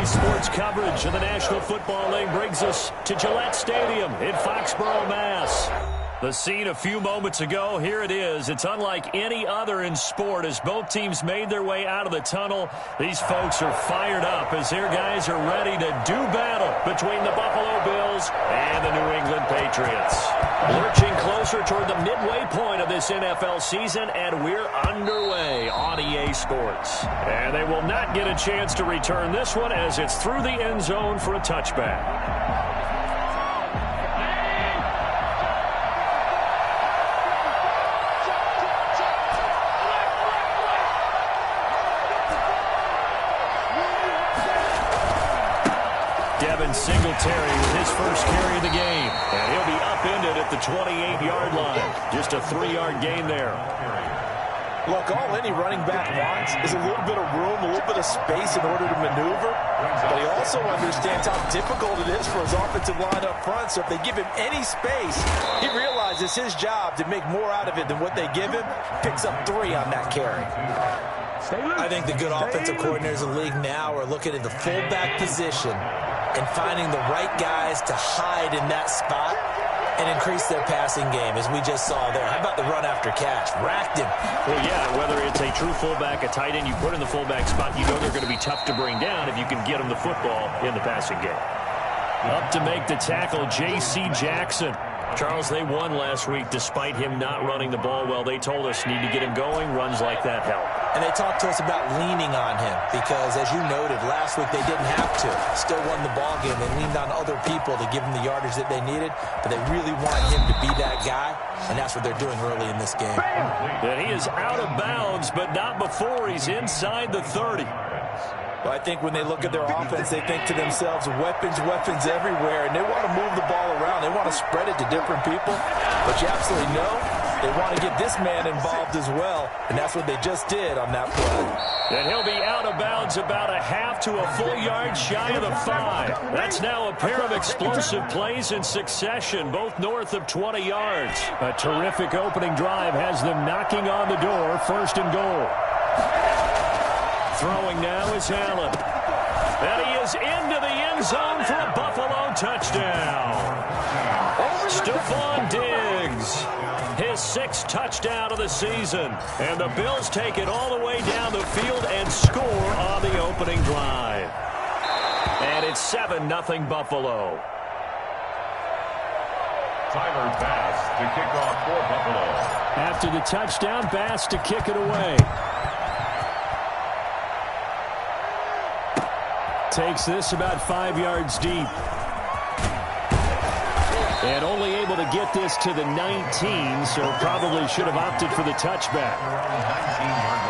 Daily sports coverage of the National Football League brings us to Gillette Stadium in Foxborough, Mass. The scene a few moments ago, here it is. It's unlike any other in sport as both teams made their way out of the tunnel. These folks are fired up as their guys are ready to do battle between the Buffalo Bills and the New England Patriots. Lurching closer toward the midway point of this NFL season, and we're underway on EA Sports. And they will not get a chance to return this one as it's through the end zone for a touchback. Singletary with his first carry of the game. And he'll be upended at the 28-yard line. Just a 3-yard gain there. Look, all any running back wants is a little bit of room, a little bit of space in order to maneuver. But he also understands how difficult it is for his offensive line up front. So if they give him any space, he realizes his job to make more out of it than what they give him. Picks up 3 on that carry. I think the good offensive coordinators in the league now are looking at the fullback position and finding the right guys to hide in that spot and increase their passing game, as we just saw there. How about the run after catch? Racked him. Well, yeah, whether it's a true fullback, a tight end you put in the fullback spot, you know they're going to be tough to bring down if you can get them the football in the passing game. Up to make the tackle, J.C. Jackson. Charles, they won last week despite him not running the ball well. They told us need to get him going. Runs like that help. And they talked to us about leaning on him because, as you noted, last week they didn't have to. Still won the ball game. They leaned on other people to give them the yardage that they needed, but they really want him to be that guy, and that's what they're doing early in this game. And he is out of bounds, but not before he's inside the 30. Well, I think when they look at their offense, they think to themselves, weapons, weapons everywhere, and they want to move the ball around. They want to spread it to different people, but you absolutely know they want to get this man involved as well, and that's what they just did on that play. And he'll be out of bounds about a half to a full yard shy of the 5. That's now a pair of explosive plays in succession, both north of 20 yards. A terrific opening drive has them knocking on the door, 1st and goal. Throwing now is Allen. And he is into the end zone for a Buffalo touchdown. Stephon Diggs, his 6th touchdown of the season. And the Bills take it all the way down the field and score on the opening drive. And it's 7-0 Buffalo. Tyler Bass to kick off for Buffalo. After the touchdown, Bass to kick it away. Takes this about 5 yards deep. And only able to get this to the 19, so probably should have opted for the touchback. 19-yard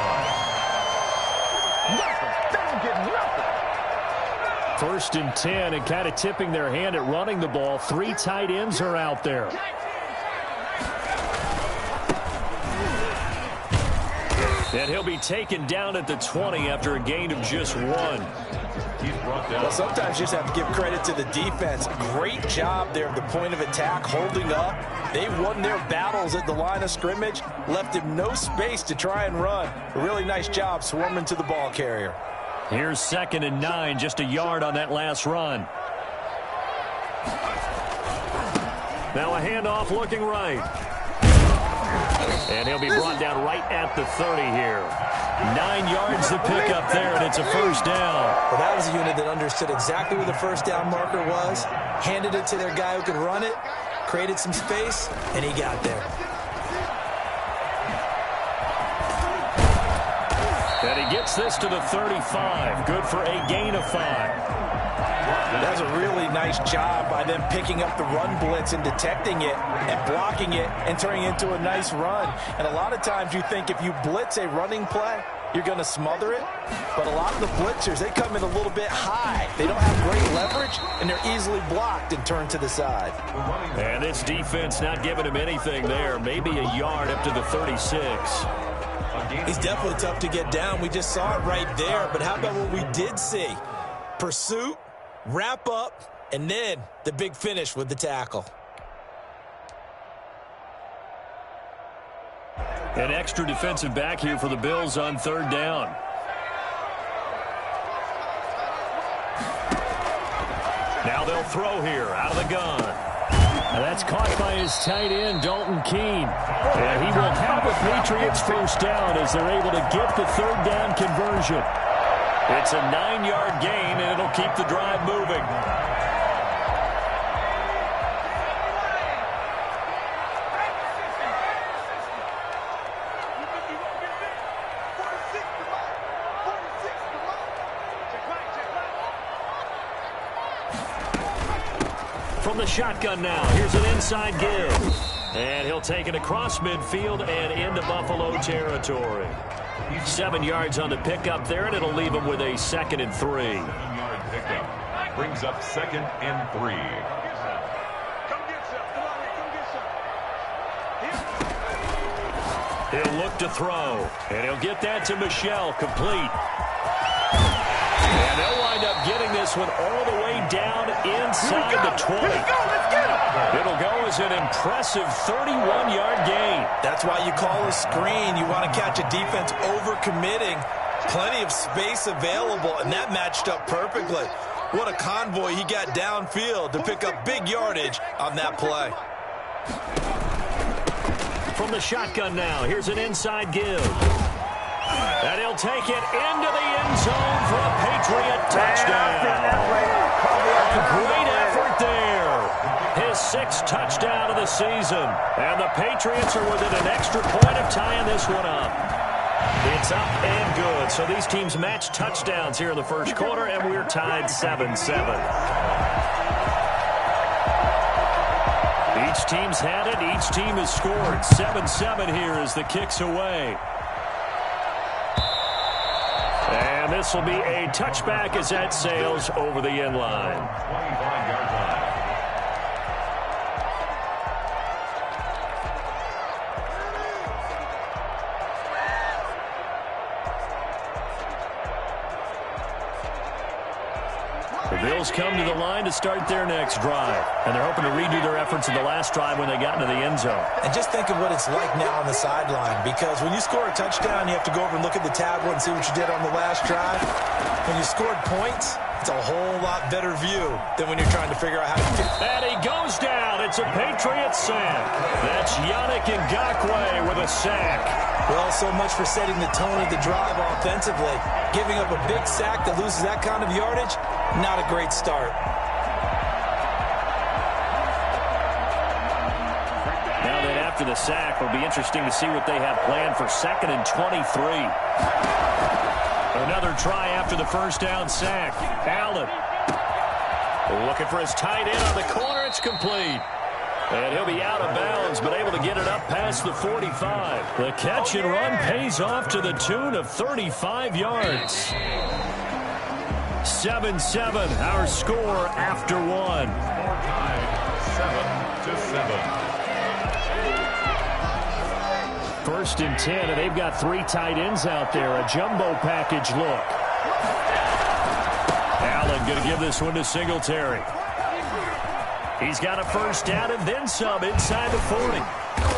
line. 1st and 10, and kind of tipping their hand at running the ball. 3 tight ends are out there. And he'll be taken down at the 20 after a gain of just 1. Well, sometimes you just have to give credit to the defense. Great job there at the point of attack, holding up. They won their battles at the line of scrimmage, left him no space to try and run. A really nice job swarming to the ball carrier. Here's 2nd and 9, just a yard on that last run. Now a handoff looking right. And he'll be brought down right at the 30 here. 9 yards to pick up there, and it's a 1st down. Well, that was a unit that understood exactly where the 1st down marker was, handed it to their guy who could run it, created some space, and he got there. And he gets this to the 35. Good for a gain of 5. That's a really nice job by them picking up the run blitz and detecting it and blocking it and turning it into a nice run. And a lot of times you think if you blitz a running play, you're going to smother it. But a lot of the blitzers, they come in a little bit high. They don't have great leverage, and they're easily blocked and turned to the side. And this defense not giving him anything there. Maybe a yard up to the 36. He's definitely tough to get down. We just saw it right there. But how about what we did see? Pursuit, wrap up, and then the big finish with the tackle. An extra defensive back here for the Bills on 3rd down. Now they'll throw here out of the gun. And that's caught by his tight end, Dalton Keene. And he will have the Patriots first down as they're able to get the third down conversion. It's a 9-yard gain, and it'll keep the drive moving. From the shotgun now, here's an inside give. And he'll take it across midfield and into Buffalo territory. 7 yards on the pickup there, and it'll leave him with a 2nd and 3. 7-yard pickup brings up 2nd and 3. He'll look to throw, and he'll get that to Michel, complete. And they'll wind up getting this one all the way down inside the 20. It'll go as an impressive 31-yard gain. That's why you call a screen. You want to catch a defense overcommitting. Plenty of space available, and that matched up perfectly. What a convoy he got downfield to pick up big yardage on that play. From the shotgun now, here's an inside give. And he'll take it into the end zone for a Patriot touchdown. A great effort there. His 6th touchdown of the season. And the Patriots are within an extra point of tying this one up. It's up and good. So these teams match touchdowns here in the first quarter, and we're tied 7-7. Each team's had it. Each team has scored. 7-7 here as the kick's away. And this will be a touchback as that sails over the end line. 25-yard line. The Bills come to the line to start their next drive. And they're hoping to redo their efforts in the last drive when they got into the end zone. And just think of what it's like now on the sideline, because when you score a touchdown, you have to go over and look at the tablet and see what you did on the last drive. When you scored points, it's a whole lot better view than when you're trying to figure out how to get. And he goes down. It's a Patriot sack. That's Yannick Ngakoue with a sack. Well, so much for setting the tone of the drive offensively. Giving up a big sack that loses that kind of yardage, not a great start. Now then, after the sack, it'll be interesting to see what they have planned for 2nd and 23. Another try after the first down sack. Allen looking for his tight end on the corner. It's complete. And he'll be out of bounds, but able to get it up past the 45. The catch and run pays off to the tune of 35 yards. 7-7, our score after one. More time, 7-7. 1st and 10, and they've got 3 tight ends out there. A jumbo package look. Allen going to give this one to Singletary. He's got a first down and then some inside the 40.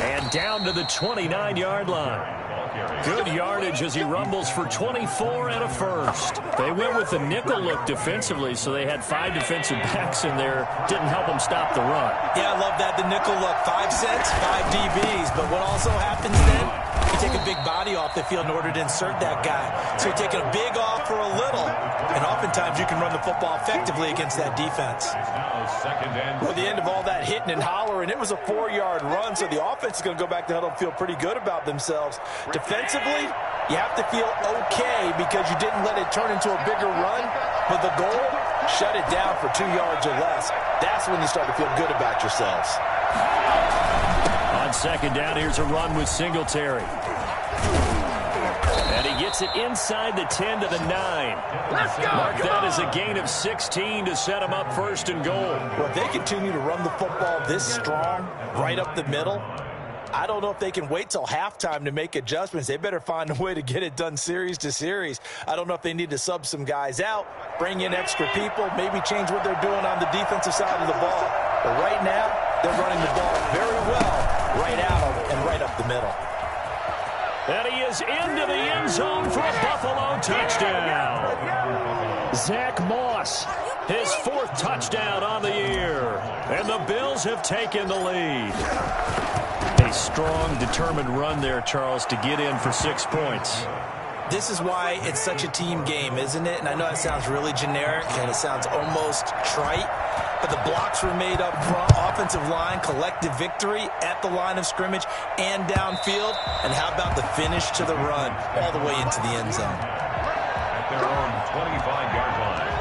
And down to the 29-yard line. Good yardage as he rumbles for 24 and a first. They went with the nickel look defensively, so they had 5 defensive backs in there. Didn't help them stop the run. Yeah, I love that, the nickel look. 5 cents, 5 DBs. But what also happens then, you take a big body off the field in order to insert that guy. So you're taking a big off for a little. And oftentimes you can run the football effectively against that defense. Well, the end of all that hitting and hollering, it was a 4-yard run, so the offense is going to go back to huddle and feel pretty good about themselves. Defensively, you have to feel okay because you didn't let it turn into a bigger run, but the goal, shut it down for 2 yards or less. That's when you start to feel good about yourselves. On 2nd down, here's a run with Singletary. And he gets it inside the 10 to the 9. Let's go! Mark that as a gain of 16 to set him up 1st and goal. Well, if they continue to run the football this strong, right up the middle, I don't know if they can wait till halftime to make adjustments. They better find a way to get it done series to series. I don't know if they need to sub some guys out, bring in extra people, maybe change what they're doing on the defensive side of the ball. But right now, they're running the ball very well right out and right up the middle. And he is into the end zone for a Buffalo touchdown. Zach Moss His 4th touchdown on the year. And the Bills have taken the lead. A strong, determined run there, Charles, to get in for 6 points. This is why it's such a team game, isn't it? And I know that sounds really generic and it sounds almost trite, but the blocks were made up front, offensive line, collective victory at the line of scrimmage and downfield. And how about the finish to the run all the way into the end zone? At their own 25-yard line.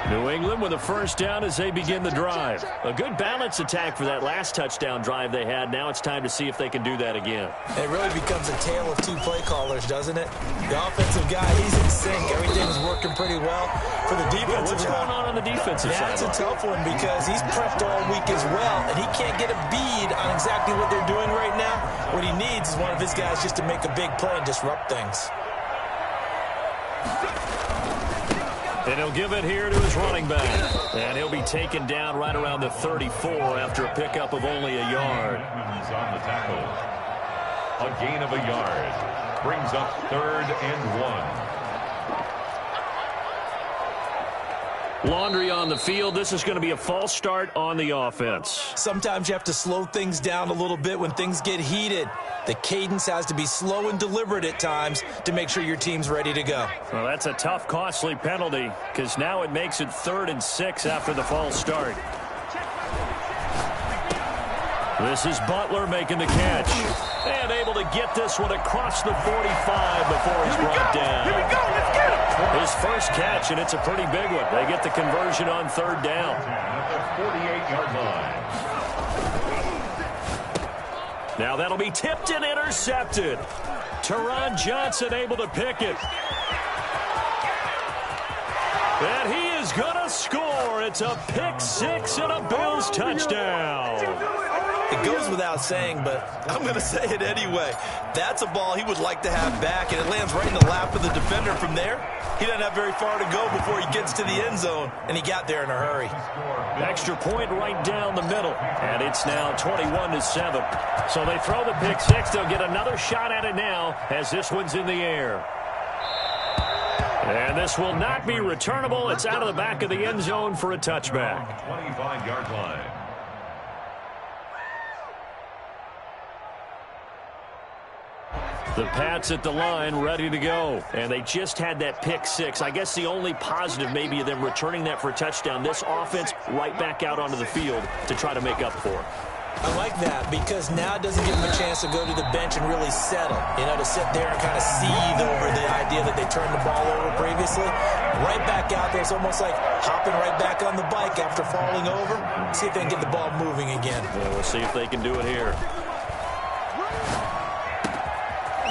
New England with a first down as they begin the drive. A good balance attack for that last touchdown drive they had. Now it's time to see if they can do that again. It really becomes a tale of 2 play callers, doesn't it? The offensive guy, he's in sync. Everything's working pretty well. For the defensive What's going on the defensive side? That's a tough one because he's prepped all week as well, and he can't get a bead on exactly what they're doing right now. What he needs is one of his guys just to make a big play and disrupt things. And he'll give it here to his running back. And he'll be taken down right around the 34 after a pickup of only a yard. On the tackle. A gain of a yard. Brings up 3rd and 1. Laundry on the field. This is going to be a false start on the offense. Sometimes you have to slow things down a little bit when things get heated. The cadence has to be slow and deliberate at times to make sure your team's ready to go. Well, that's a tough, costly penalty because now it makes it 3rd and 6 after the false start. This is Butler making the catch. And able to get this one across the 45 before he's brought down. Here we go. Let's get him. His first catch, and it's a pretty big one. They get the conversion on 3rd down. At the 48-yard line. Now that'll be tipped and intercepted. Teron Johnson able to pick it. And he is going to score. It's a pick 6 and a Bills touchdown. It goes without saying, but I'm going to say it anyway. That's a ball he would like to have back, and it lands right in the lap of the defender from there. He doesn't have very far to go before he gets to the end zone, and he got there in a hurry. Extra point right down the middle, and it's now 21-7. So they throw the pick 6. They'll get another shot at it now as this one's in the air. And this will not be returnable. It's out of the back of the end zone for a touchback. 25-yard line. The Pats at the line ready to go. And they just had that pick 6. I guess the only positive maybe of them returning that for a touchdown. This offense right back out onto the field to try to make up for it. I like that because now it doesn't give them a chance to go to the bench and really settle. You know, to sit there and kind of seethe over the idea that they turned the ball over previously. Right back out there. It's almost like hopping right back on the bike after falling over. See if they can get the ball moving again. Well, we'll see if they can do it here.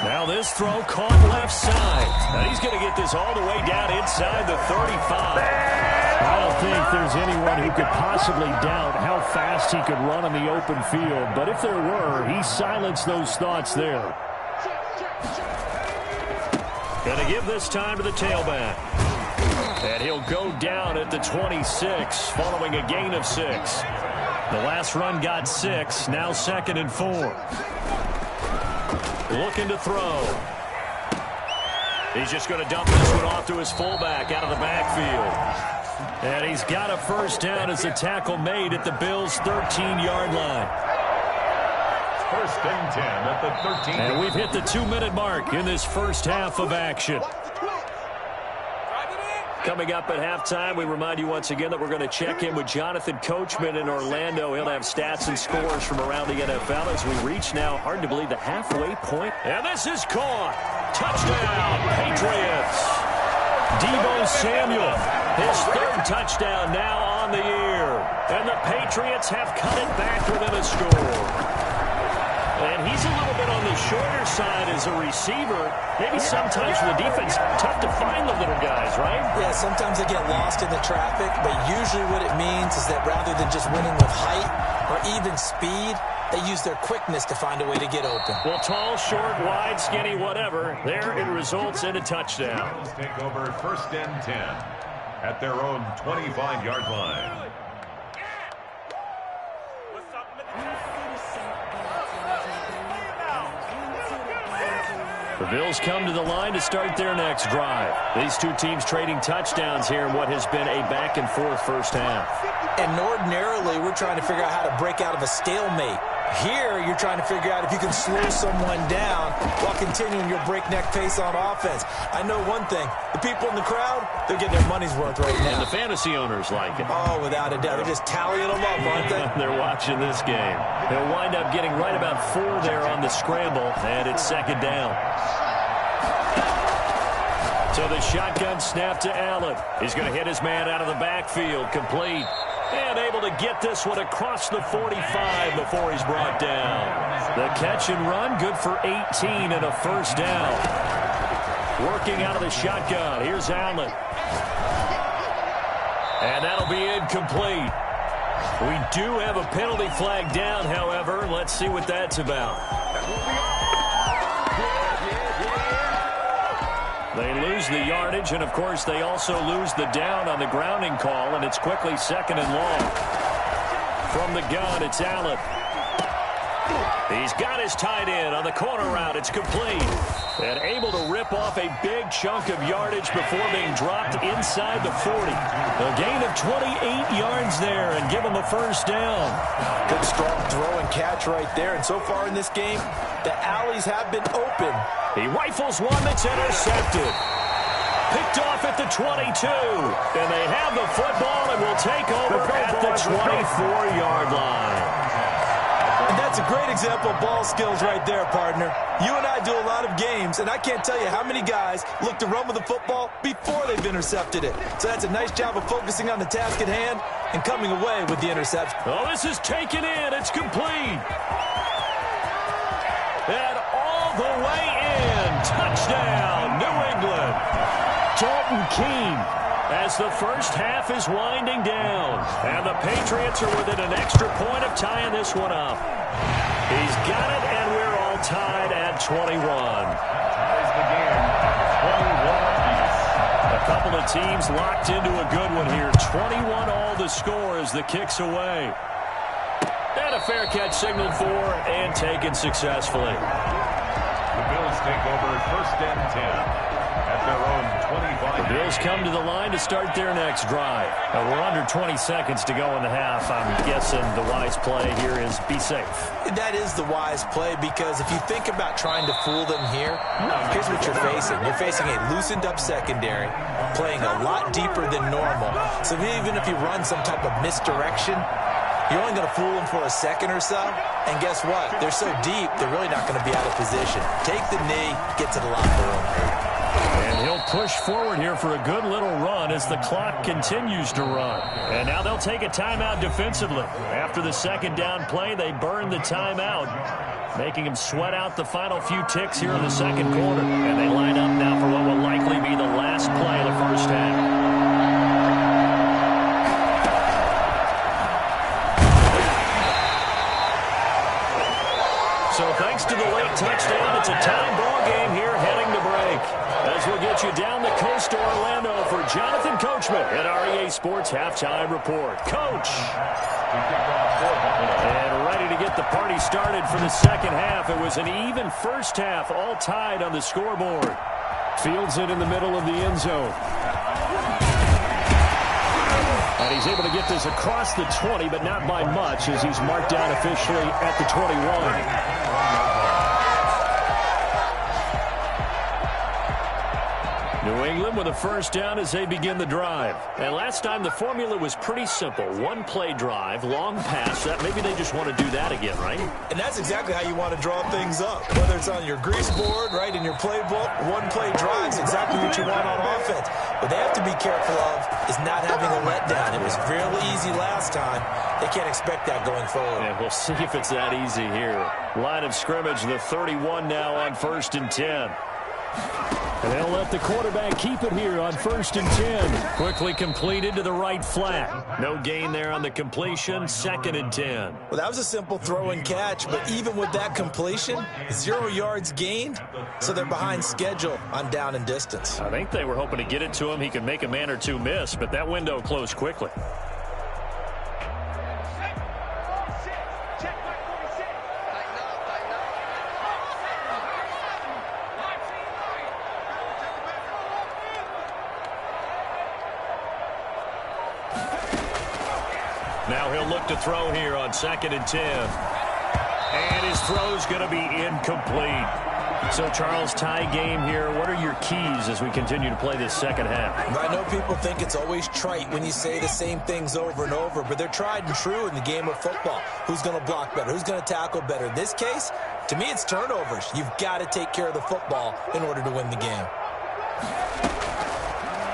Now this throw caught left side. Now he's going to get this all the way down inside the 35. I don't think there's anyone who could possibly doubt how fast he could run in the open field. But if there were, he silenced those thoughts there. Going to give this time to the tailback. And he'll go down at the 26 following a gain of 6. The last run got 6. Now 2nd and 4. Looking to throw. He's just going to dump this one off to his fullback out of the backfield. And he's got a first down as the tackle made at the Bills' 13-yard line. 1st and 10 at the 13. And we've hit the 2-minute mark in this first half of action. Coming up at halftime, we remind you once again that we're going to check in with Jonathan Coachman in Orlando. He'll have stats and scores from around the NFL as we reach now, hard to believe, the halfway point. And this is caught. Touchdown, Patriots. Deebo Samuel, his 3rd touchdown now on the year. And the Patriots have cut it back within a score. And he's a little bit on the shorter side as a receiver. Maybe sometimes for the defense, tough to find the little guys, right? Yeah, sometimes they get lost in the traffic, but usually what it means is that rather than just winning with height or even speed, they use their quickness to find a way to get open. Well, tall, short, wide, skinny, whatever, there it results in a touchdown. Bills take over 1st and 10 at their own 25-yard line. The Bills come to the line to start their next drive. These two teams trading touchdowns here in what has been a back-and-forth first half. And ordinarily, we're trying to figure out how to break out of a stalemate. Here, you're trying to figure out if you can slow someone down while continuing your breakneck pace on offense. I know one thing. The people in the crowd, they're getting their money's worth right now. And the fantasy owners like it. Oh, without a doubt. They're just tallying them up, aren't they? They're watching this game. They'll wind up getting right about 4 there on the scramble, and it's second down. So the shotgun snap to Allen. He's going to hit his man out of the backfield, complete. And able to get this one across the 45 before he's brought down. The catch and run, good for 18 and a first down. Working out of the shotgun. Here's Allen. And that'll be incomplete. We do have a penalty flag down, however. Let's see what that's about. They lose the yardage, and, of course, they also lose the down on the grounding call, and it's quickly second and long. From the gun, it's Allen. He's got his tight end on the corner route. It's complete. And able to rip off a big chunk of yardage before being dropped inside the 40. A gain of 28 yards there and give him a first down. Good strong throw and catch right there. And so far in this game, the alleys have been open. He rifles one that's intercepted. Picked off at the 22. And they have the football and will take over at the 24-yard line. And that's a great example of ball skills right there, partner. You and I do a lot of games, and I can't tell you how many guys look to run with the football before they've intercepted it. So that's a nice job of focusing on the task at hand and coming away with the interception. Oh, this is taken in. It's complete. And all the way in. Touchdown, New England. Dalton Keene. As the first half is winding down. And the Patriots are within an extra point of tying this one up. He's got it, and we're all tied at 21. Ties the game, 21 apiece. A couple of teams locked into a good one here. 21 all the score as the kick's away. And a fair catch signaled for and taken successfully. The Bills take over first and 10. At their own 25. The Bills come to the line to start their next drive. We're under 20 seconds to go in the half. I'm guessing the wise play here is be safe. That is the wise play because if you think about trying to fool them here, here's what you're facing. You're facing a loosened up secondary, playing a lot deeper than normal. So even if you run some type of misdirection, you're only going to fool them for a second or so. And guess what? They're so deep, they're really not going to be out of position. Take the knee, get to the locker room. And he'll push forward here for a good little run as the clock continues to run. And now they'll take a timeout defensively. After the second down play, they burn the timeout, making him sweat out the final few ticks here in the second quarter. And they line up now for what will likely be the last play of the first half. So thanks to the late touchdown, it's a tie ball game here heading to break. As we'll get you down the coast to Orlando for Jonathan Coachman at REA Sports Halftime Report. Coach! And ready to get the party started for the second half. It was an even first half, all tied on the scoreboard. Fields it in the middle of the end zone. And he's able to get this across the 20, but not by much, as he's marked down officially at the 21. New England with a first down as they begin the drive. And last time the formula was pretty simple. One-play drive, long pass. That maybe they just want to do that again, right? And that's exactly how you want to draw things up. Whether it's on your grease board, right, in your playbook, one-play drive is exactly what you want on offense. What they have to be careful of is not having a letdown. It was fairly easy last time. They can't expect that going forward. And we'll see if it's that easy here. Line of scrimmage, the 31 now on 1st and 10. And they'll let the quarterback keep it here on 1st and 10. Quickly completed to the right flat. No gain there on the completion. 2nd and 10. Well, that was a simple throw and catch, but even with that completion, 0 yards gained, so they're behind schedule on down and distance. I think they were hoping to get it to him. He could make a man or two miss, but that window closed quickly. Now he'll look to throw here on 2nd and 10. And his throw's going to be incomplete. So, Charles, tie game here. What are your keys as we continue to play this second half? I know people think it's always trite when you say the same things over and over, but they're tried and true in the game of football. Who's going to block better? Who's going to tackle better? In this case, to me, it's turnovers. You've got to take care of the football in order to win the game.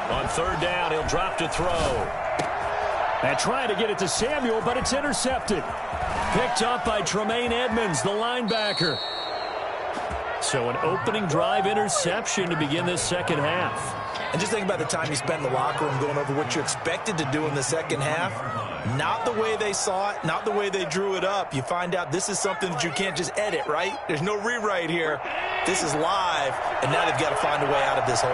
On 3rd down, he'll drop to throw. And trying to get it to Samuel, but it's intercepted. Picked up by Tremaine Edmonds, the linebacker. So an opening drive interception to begin this second half. And just think about the time you spent in the locker room going over what you expected to do in the second half. Not the way they saw it, not the way they drew it up. You find out this is something that you can't just edit, right? There's no rewrite here. This is live, and now they've got to find a way out of this hole.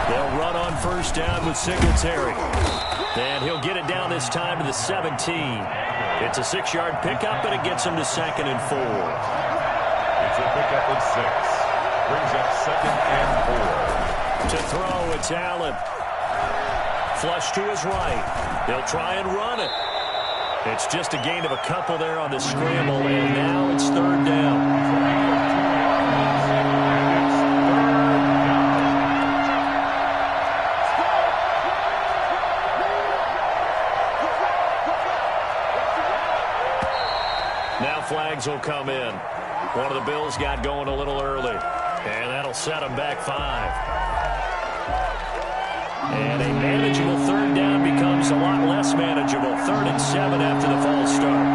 They'll run on 1st down with Singletary. And he'll get it down this time to the 17. It's a 6-yard pickup, and it gets him to 2nd and 4. It's a pickup of 6. Brings up 2nd and 4. To throw, it's Allen. Flush to his right. They'll try and run it. It's just a gain of a couple there on the scramble, and now it's 3rd down. Flags will come in. One of the Bills got going a little early. And that'll set them back 5. And a manageable 3rd down becomes a lot less manageable. 3rd and 7 after the false start.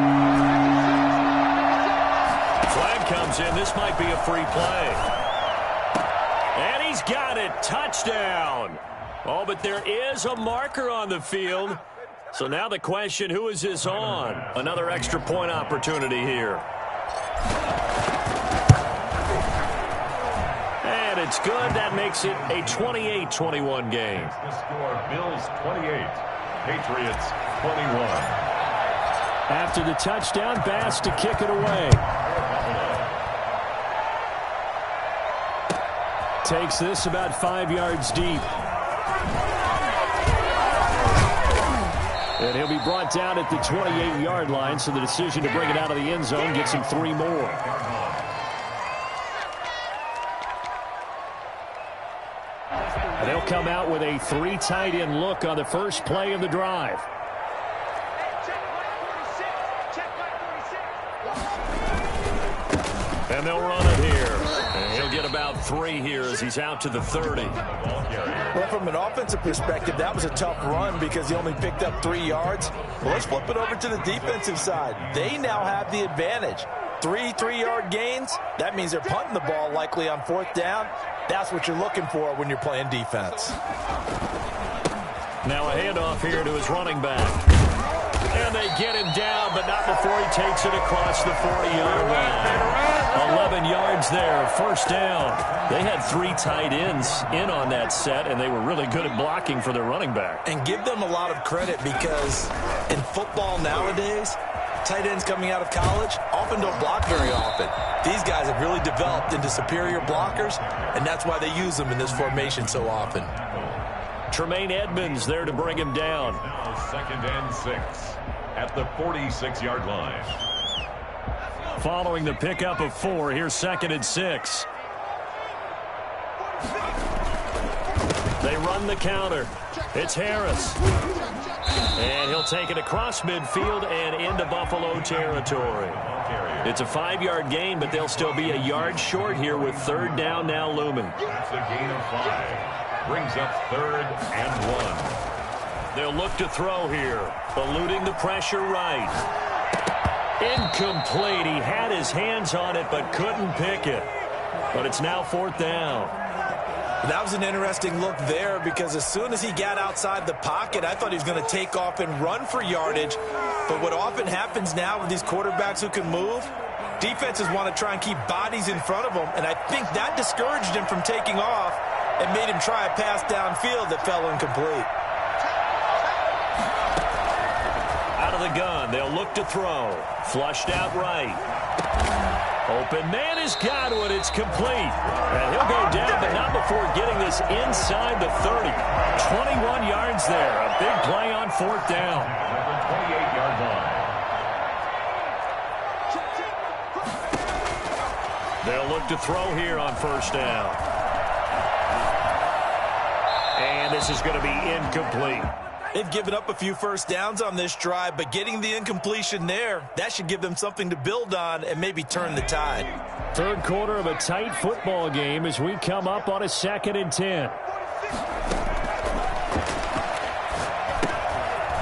Flag comes in. This might be a free play. And he's got it. Touchdown. Oh, but there is a marker on the field. So now the question, who is this on? Another extra point opportunity here. And it's good. That makes it a 28-21 game. The score, Bills 28, Patriots 21. After the touchdown, Bass to kick it away. Takes this about 5 yards deep. And he'll be brought down at the 28-yard line, so the decision to bring it out of the end zone gets him 3 more. And they'll come out with a 3 tight end look on the first play of the drive. And they'll run it here. And he'll get about 3 here as he's out to the 30. Well, from an offensive perspective, that was a tough run because he only picked up 3 yards. Well, let's flip it over to the defensive side. They now have the advantage. 3 3-yard gains. That means they're punting the ball likely on 4th down. That's what you're looking for when you're playing defense. Now a handoff here to his running back. And they get him down, but not before he takes it across the 40-yard line. 11 yards there, 1st down. They had 3 tight ends in on that set, and they were really good at blocking for their running back. And give them a lot of credit because in football nowadays, tight ends coming out of college often don't block very often. These guys have really developed into superior blockers, and that's why they use them in this formation so often. Tremaine Edmonds there to bring him down. Now 2nd and 6 at the 46-yard line. Following the pickup of 4, here's 2nd and 6. They run the counter. It's Harris. And he'll take it across midfield and into Buffalo territory. It's a 5-yard gain, but they'll still be a yard short here with 3rd down now looming. That's a gain of 5. Brings up 3rd and 1. They'll look to throw here. Eluding the pressure right. Incomplete. He had his hands on it but couldn't pick it. But it's now 4th down. That was an interesting look there because as soon as he got outside the pocket, I thought he was going to take off and run for yardage. But what often happens now with these quarterbacks who can move, defenses want to try and keep bodies in front of them, and I think that discouraged him from taking off and made him try a pass downfield that fell incomplete. Out of the gun, they'll look to throw. Flushed out right. Open man has got it. It's complete. And he'll go down, but not before getting this inside the 30. 21 yards there. A big play on fourth down. 28-yard line. They'll look to throw here on first down. And this is going to be incomplete. They've given up a few first downs on this drive, but getting the incompletion there, that should give them something to build on and maybe turn the tide. Third quarter of a tight football game as we come up on a 2nd and 10.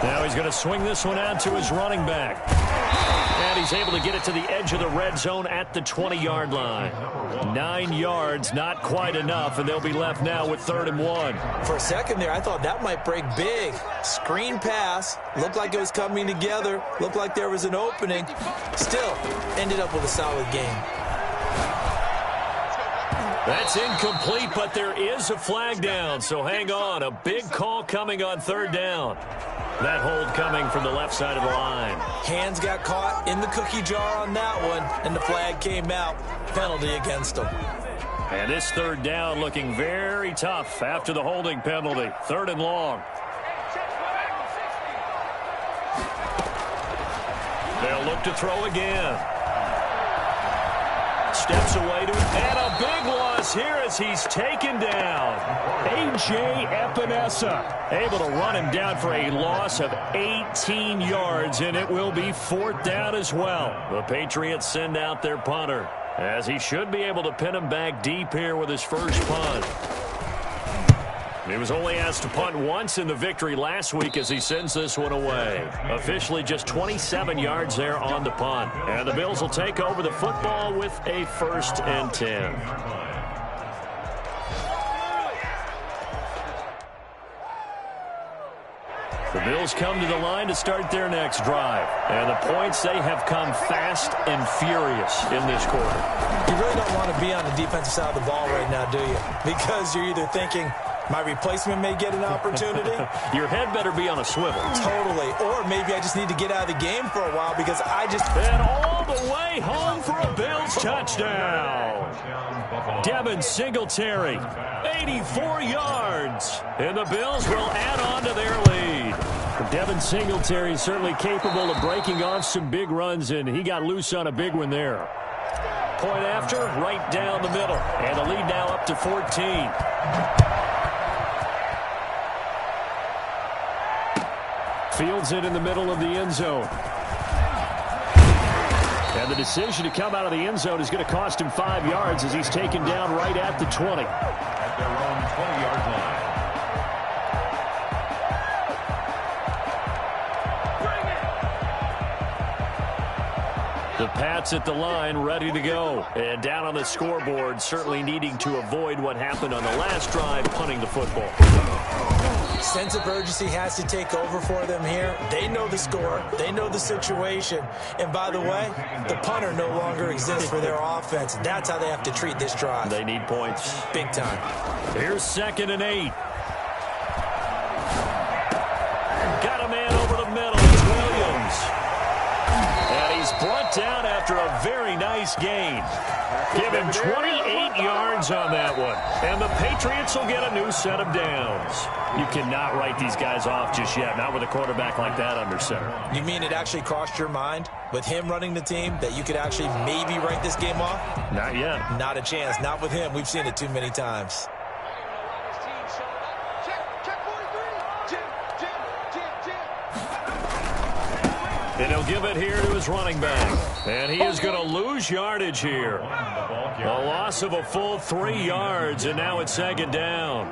Now he's going to swing this one out to his running back. And he's able to get it to the edge of the red zone at the 20-yard line. 9 yards, not quite enough, and they'll be left now with 3rd and 1. For a second there, I thought that might break big. Screen pass. Looked like it was coming together. Looked like there was an opening. Still, ended up with a solid game. That's incomplete, but there is a flag down, so hang on. A big call coming on 3rd down. That hold coming from the left side of the line. Hands got caught in the cookie jar on that one, and the flag came out. Penalty against them. And this 3rd down looking very tough after the holding penalty. 3rd and long. They'll look to throw again. Steps away to it, and a big loss here as he's taken down. A.J. Epinesa able to run him down for a loss of 18 yards, and it will be 4th down as well. The Patriots send out their punter, as he should be able to pin him back deep here with his first punt. He was only asked to punt once in the victory last week as he sends this one away. Officially just 27 yards there on the punt. And the Bills will take over the football with a 1st and 10. The Bills come to the line to start their next drive. And the points, they have come fast and furious in this quarter. You really don't want to be on the defensive side of the ball right now, do you? Because you're either thinking, my replacement may get an opportunity. Your head better be on a swivel. Totally. Or maybe I just need to get out of the game for a while because I just... And all the way home for a Bills touchdown. Devin Singletary, 84 yards. And the Bills will add on to their lead. Devin Singletary is certainly capable of breaking off some big runs, and he got loose on a big one there. Point after, right down the middle. And the lead now up to 14. Fields it in the middle of the end zone. And the decision to come out of the end zone is going to cost him 5 yards as he's taken down right at the 20. At their own 20-yard line. The Pats at the line, ready to go. And down on the scoreboard, certainly needing to avoid what happened on the last drive, punting the football. Sense of urgency has to take over for them here. They know the score. They know the situation. And by the way, the punter no longer exists for their offense. That's how they have to treat this drive. They need points. Big time. Here's 2nd and 8. Got a man over the middle. It's Williams. And he's brought down after a very nice gain. Give him 28 yards on that one. And the Patriots will get a new set of downs. You cannot write these guys off just yet, not with a quarterback like that under center. You mean it actually crossed your mind with him running the team that you could actually maybe write this game off? Not yet. Not a chance. Not with him. We've seen it too many times. And he'll give it here to his running back. And he is going to lose yardage here. A loss of a full 3 yards, and now it's 2nd down.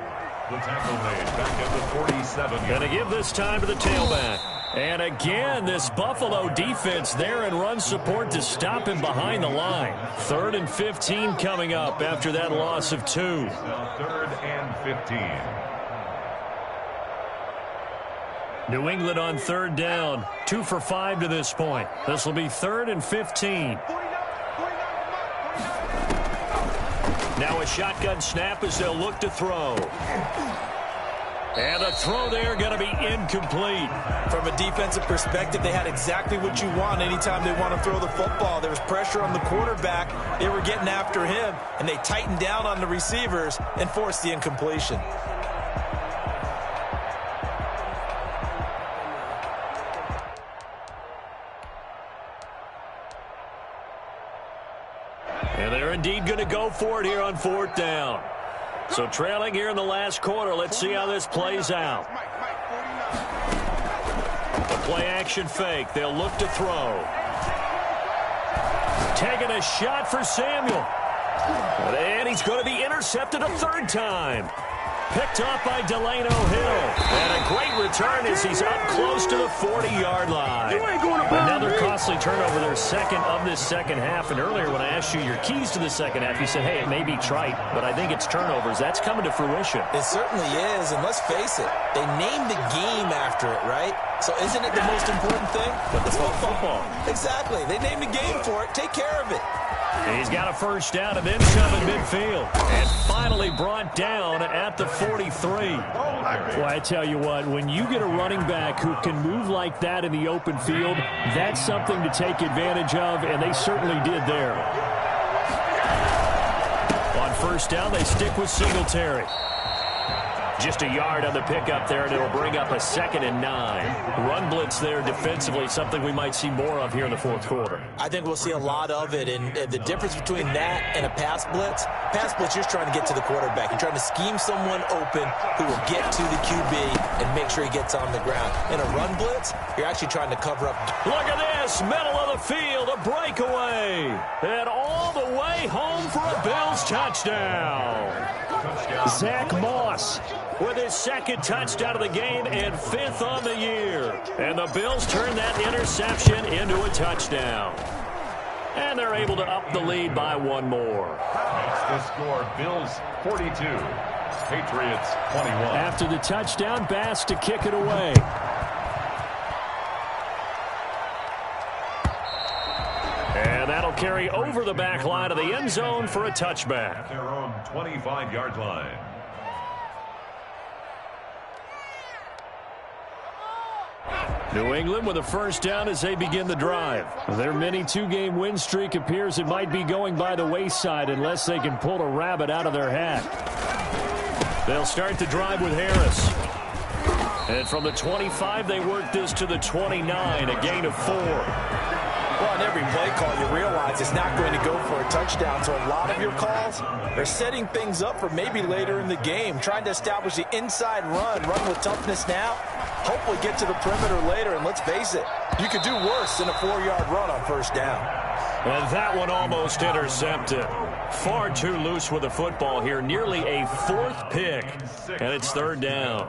The tackle made back at the 47. Going to give this time to the tailback. And again, this Buffalo defense there in run support to stop him behind the line. 3rd and 15 coming up after that loss of 2. Now 3rd and 15. New England on 3rd down. 2 for 5 to this point. This will be 3rd and 15. Now a shotgun snap as they'll look to throw. And the throw there going to be incomplete. From a defensive perspective, they had exactly what you want anytime they want to throw the football. There was pressure on the quarterback. They were getting after him, and they tightened down on the receivers and forced the incompletion. And they're indeed going to go for it here on 4th down. So trailing here in the last quarter. Let's see how this plays out. The play action fake. They'll look to throw. Taking a shot for Samuel. And he's going to be intercepted a 3rd time. Picked off by Delano Hill. And a great return as he's up close to the 40-yard line. Another costly turnover, their second of this second half. And earlier when I asked you your keys to the second half, you said, hey, it may be trite, but I think it's turnovers. That's coming to fruition. It certainly is, and let's face it, they named the game after it, right? So isn't it the most important thing? But it's football. Exactly. They named the game for it. Take care of it. He's got a 1st down and then some in midfield. And finally brought down at the 43. Well, I tell you what, when you get a running back who can move like that in the open field, that's something to take advantage of, and they certainly did there. On 1st down, they stick with Singletary. Just a yard on the pickup there, and it'll bring up a 2nd and 9. Run blitz there defensively, something we might see more of here in the 4th quarter. I think we'll see a lot of it, and the difference between that and a pass blitz, you're just trying to get to the quarterback. You're trying to scheme someone open who will get to the QB and make sure he gets on the ground. In a run blitz, you're actually trying to cover up. Look at this, middle of the field, a breakaway. And all the way home for a Bills touchdown. Zach Moss with his 2nd touchdown of the game and 5th on the year. And the Bills turn that interception into a touchdown. And they're able to up the lead by 1 more. That's the score. Bills 42, Patriots 21. After the touchdown, Bass to kick it away. And that'll carry over the back line of the end zone for a touchback. At their own 25-yard line. New England with a 1st down as they begin the drive. Their mini 2-game win streak appears it might be going by the wayside unless they can pull a rabbit out of their hat. They'll start the drive with Harris. And from the 25, they work this to the 29, a gain of 4. Well, on every play call, you realize it's not going to go for a touchdown. So a lot of your calls are setting things up for maybe later in the game, trying to establish the inside run with toughness now, hopefully get to the perimeter later. And let's face it, you could do worse than a 4-yard run on 1st down. And that one almost intercepted. Far too loose with the football here. Nearly a 4th pick. And it's 3rd down.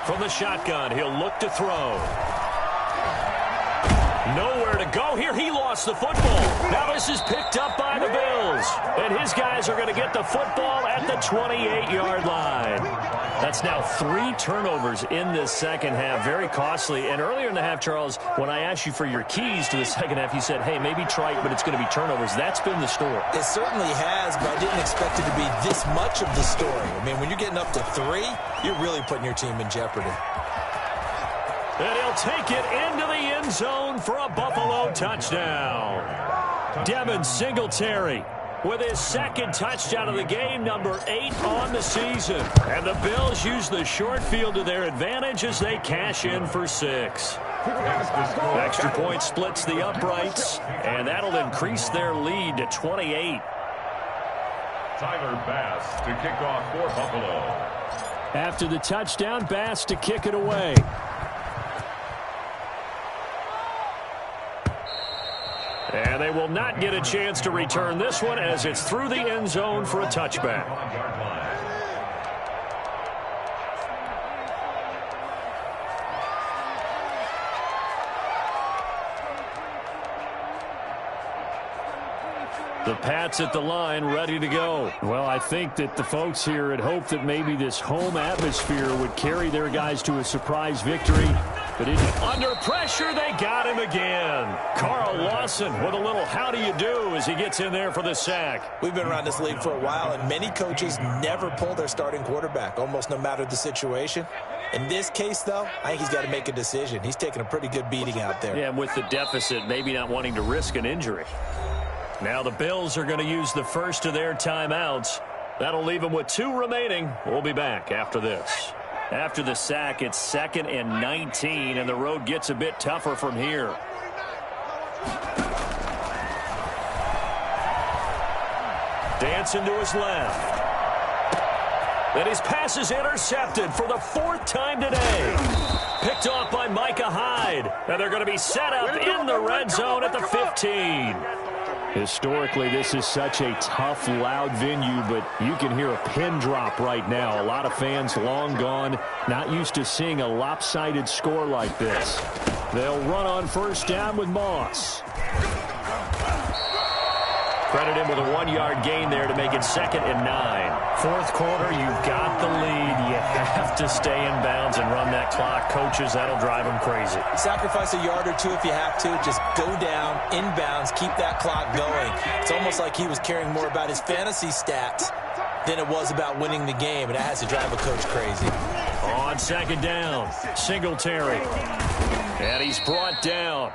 From the shotgun, he'll look to throw. Nowhere to go here. He lost the football. Now this is picked up by the Bills. And his guys are going to get the football at the 28-yard line. That's now 3 turnovers in this second half. Very costly. And earlier in the half, Charles, when I asked you for your keys to the second half, you said, hey, maybe trite, but it's going to be turnovers. That's been the story. It certainly has, but I didn't expect it to be this much of the story. I mean, when you're getting up to 3, you're really putting your team in jeopardy. And he'll take it into the end zone for a Buffalo touchdown. Devin Singletary with his 2nd touchdown of the game, number 8 on the season. And the Bills use the short field to their advantage as they cash in for 6. Extra point splits the uprights, and that'll increase their lead to 28. Tyler Bass to kick off for Buffalo. After the touchdown, Bass to kick it away. And they will not get a chance to return this one as it's through the end zone for a touchback. The Pats at the line, ready to go. Well, I think that the folks here had hoped that maybe this home atmosphere would carry their guys to a surprise victory. Under pressure, they got him again. Carl Lawson with a little how do you do as he gets in there for the sack. We've been around this league for a while, and many coaches never pull their starting quarterback, almost no matter the situation. In this case, though, I think he's got to make a decision. He's taking a pretty good beating out there. Yeah, and with the deficit, maybe not wanting to risk an injury. Now the Bills are going to use the first of their timeouts. That'll leave them with 2 remaining. We'll be back after this. After the sack, it's 2nd and 19, and the road gets a bit tougher from here. Dancing to his left. Then his pass is intercepted for the 4th time today. Picked off by Micah Hyde. And they're going to be set up in the red zone at the 15. Historically, this is such a tough, loud venue, but you can hear a pin drop right now. A lot of fans long gone, not used to seeing a lopsided score like this. They'll run on first down with Moss. Credit him with a 1-yard gain there to make it 2nd and 9. Fourth quarter, you've got the lead. You have to stay in bounds and run that clock. Coaches, that'll drive them crazy. Sacrifice a yard or 2 if you have to. Just go down, inbounds, keep that clock going. It's almost like he was caring more about his fantasy stats than it was about winning the game, and that has to drive a coach crazy. On 2nd down, Singletary. And he's brought down.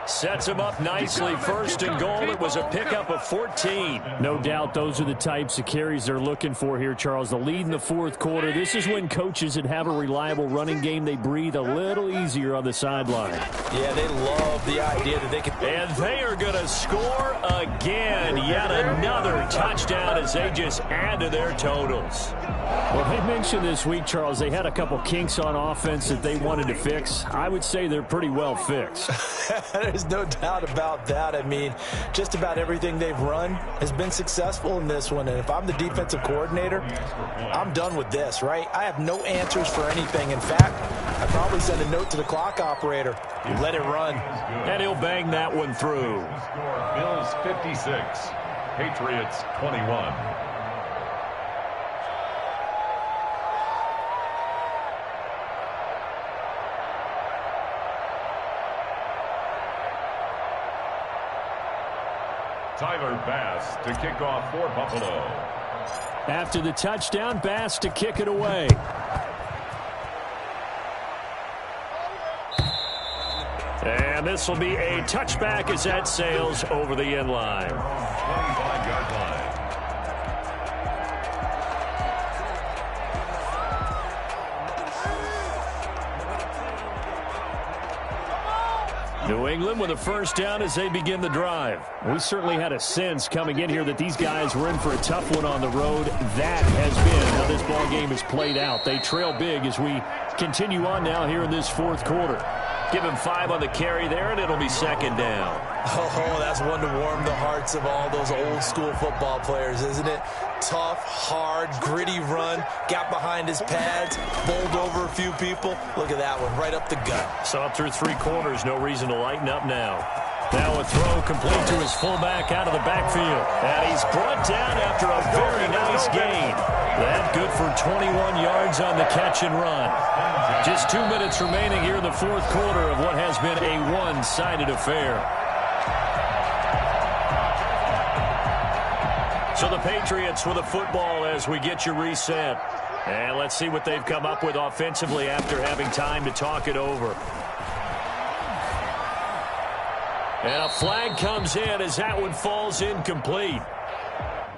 Sets him up nicely. 1st and goal. It was a pickup of 14. No doubt those are the types of carries they're looking for here, Charles. The lead in the 4th quarter. This is when coaches that have a reliable running game, they breathe a little easier on the sideline. Yeah, they love the idea that they can. And they are going to score again. Yet another touchdown as they just add to their totals. Well, they mentioned this week, Charles, they had a couple kinks on offense that they wanted to fix. I would say they're pretty well fixed. There's no doubt about that. I mean, just about everything they've run has been successful in this one. And if I'm the defensive coordinator, I'm done with this, right? I have no answers for anything. In fact, I'd probably send a note to the clock operator. You let it run. And he'll bang that one through. Bills 56, Patriots 21. Tyler Bass to kick off for Buffalo. After the touchdown, Bass to kick it away. And this will be a touchback as that sails over the end line. 25-yard line. New England with a first down as they begin the drive. We certainly had a sense coming in here that these guys were in for a tough one on the road. That has been how this ball game has played out. They trail big as we continue on now here in this 4th quarter. Give him 5 on the carry there, and it'll be 2nd down. Oh, that's one to warm the hearts of all those old-school football players, isn't it? Tough, hard, gritty run, got behind his pads, bowled over a few people. Look at that one, right up the gut. So through 3 quarters, no reason to lighten up now. Now a throw complete to his fullback out of the backfield. And he's brought down after a very nice gain. That good for 21 yards on the catch and run. Just 2 minutes remaining here in the 4th quarter of what has been a one-sided affair. So the Patriots with a football as we get you reset. And let's see what they've come up with offensively after having time to talk it over. And a flag comes in as that one falls incomplete.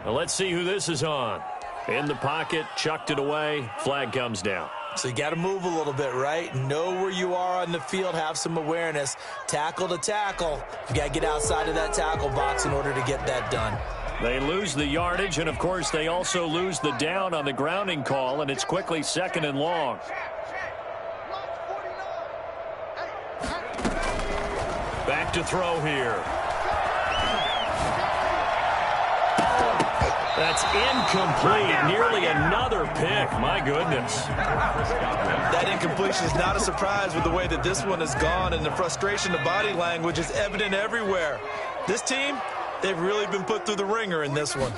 Now let's see who this is on. In the pocket, chucked it away, flag comes down. So you got to move a little bit, right? Know where you are on the field, have some awareness. Tackle to tackle. You got to get outside of that tackle box in order to get that done. They lose the yardage, and of course they also lose the down on the grounding call, and it's quickly 2nd and long. Back to throw here. That's incomplete. Nearly another pick. My goodness. That incompletion is not a surprise with the way that this one has gone, and the frustration, the body language is evident everywhere. This team, they've really been put through the ringer in this one.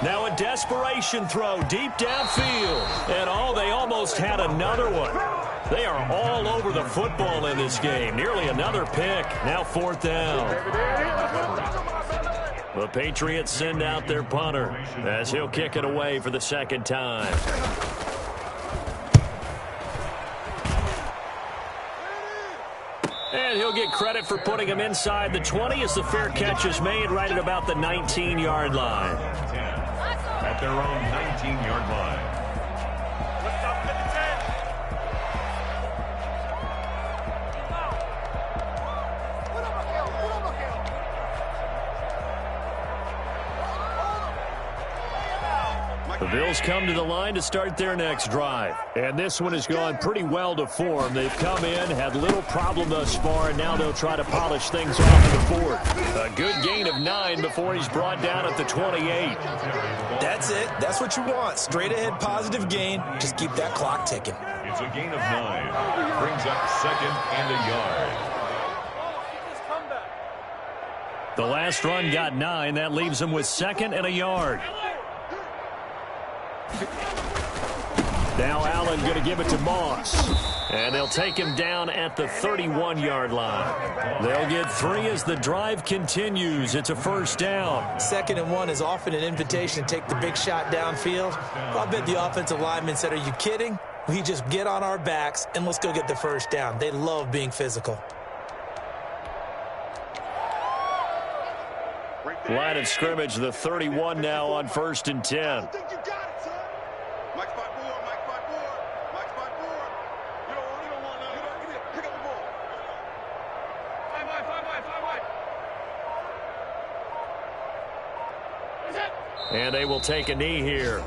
Now a desperation throw deep downfield. And they almost had another one. They are all over the football in this game. Nearly another pick. Now 4th down. The Patriots send out their punter as he'll kick it away for the 2nd time. And he'll get credit for putting him inside the 20 as the fair catch is made right at about the 19-yard line. At their own 19-yard line. The Bills come to the line to start their next drive. And this one has gone pretty well to form. They've come in, had little problem thus far, and now they'll try to polish things off in the 4th. A good gain of 9 before he's brought down at the 28. That's it. That's what you want. Straight ahead positive gain. Just keep that clock ticking. It's a gain of 9. Brings up 2nd and a yard. The last run got 9. That leaves him with 2nd and a yard. Now Allen going to give it to Moss. And they'll take him down at the 31-yard line. They'll get 3 as the drive continues. It's a 1st down. 2nd and 1 is often an invitation to take the big shot downfield. Well, I bet the offensive lineman said, are you kidding? We just get on our backs and let's go get the 1st down. They love being physical. Line of scrimmage, the 31 now on 1st and 10. And they will take a knee here.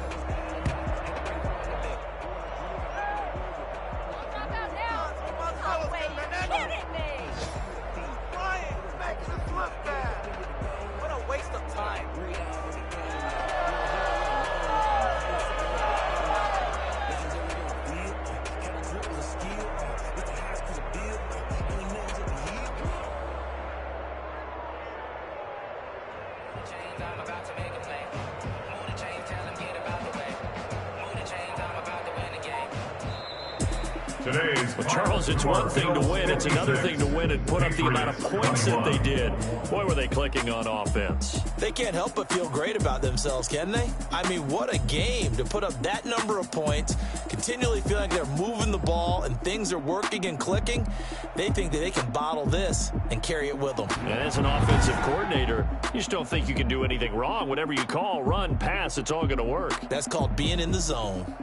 Well, Charles, it's one thing to win. It's another thing to win and put up the amount of points that they did. Boy, were they clicking on offense. They can't help but feel great about themselves, can they? I mean, what a game to put up that number of points, continually feeling like they're moving the ball and things are working and clicking. They think that they can bottle this and carry it with them. And as an offensive coordinator, you just don't think you can do anything wrong. Whatever you call, run, pass, it's all going to work. That's called being in the zone.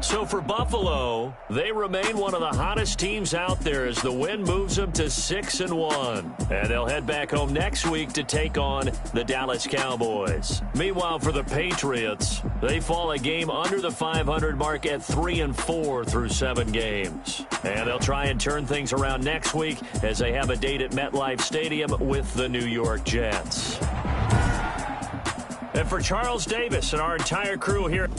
So for Buffalo, they remain one of the hottest teams out there as the win moves them to 6-1. And they'll head back home next week to take on the Dallas Cowboys. Meanwhile, for the Patriots, they fall a game under the 500 mark at 3-4 through 7 games. And they'll try and turn things around next week as they have a date at MetLife Stadium with the New York Jets. And for Charles Davis and our entire crew here